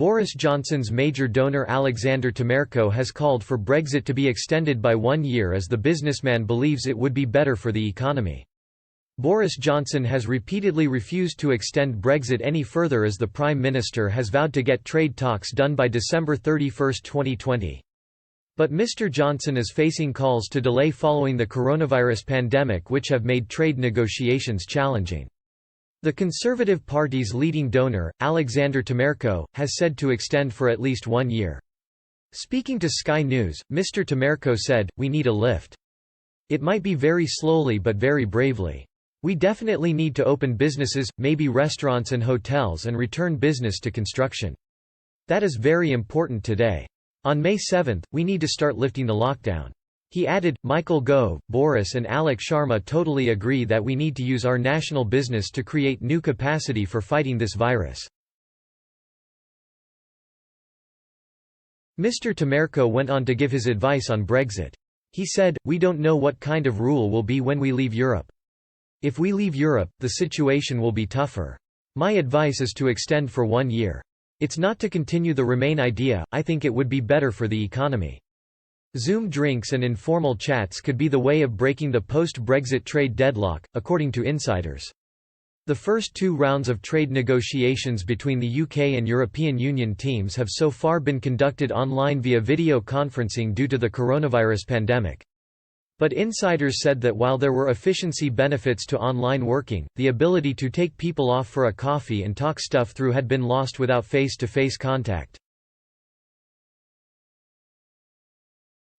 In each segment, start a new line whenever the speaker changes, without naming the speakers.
Boris Johnson's major donor Alexander Tamerko has called for Brexit to be extended by 1 year as the businessman believes it would be better for the economy. Boris Johnson has repeatedly refused to extend Brexit any further as the Prime Minister has vowed to get trade talks done by December 31, 2020. But Mr. Johnson is facing calls to delay following the coronavirus pandemic, which have made trade negotiations challenging. The Conservative Party's leading donor, Alexander Tamerko, has said to extend for at least 1 year. Speaking to Sky News, Mr. Tamerko said, "We need a lift. It might be very slowly but very bravely. We definitely need to open businesses, maybe restaurants and hotels, and return business to construction. That is very important today. On May 7, we need to start lifting the lockdown." He added, Michael Gove, Boris and Alok Sharma totally agree that we need to use our national business to create new capacity for fighting this virus. Mr. Tamerko went on to give his advice on Brexit. He said, "We don't know what kind of rule will be when we leave Europe. If we leave Europe, the situation will be tougher. My advice is to extend for 1 year. It's not to continue the Remain idea, I think it would be better for the economy." Zoom drinks and informal chats could be the way of breaking the post-Brexit trade deadlock, according to insiders. The first 2 rounds of trade negotiations between the UK and European Union teams have so far been conducted online via video conferencing due to the coronavirus pandemic. But insiders said that while there were efficiency benefits to online working, the ability to take people off for a coffee and talk stuff through had been lost without face-to-face contact.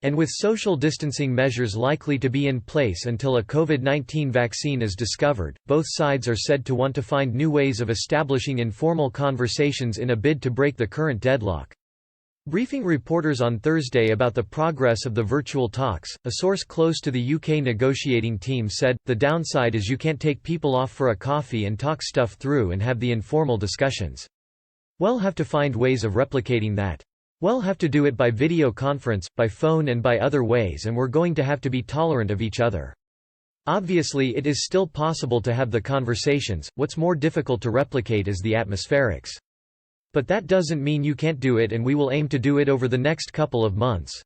And with social distancing measures likely to be in place until a COVID-19 vaccine is discovered, both sides are said to want to find new ways of establishing informal conversations in a bid to break the current deadlock. Briefing reporters on Thursday about the progress of the virtual talks, a source close to the UK negotiating team said, "The downside is you can't take people off for a coffee and talk stuff through and have the informal discussions. We'll have to find ways of replicating that. We'll have to do it by video conference, by phone and by other ways, and we're going to have to be tolerant of each other. Obviously it is still possible to have the conversations, what's more difficult to replicate is the atmospherics. But that doesn't mean you can't do it, and we will aim to do it over the next couple of months."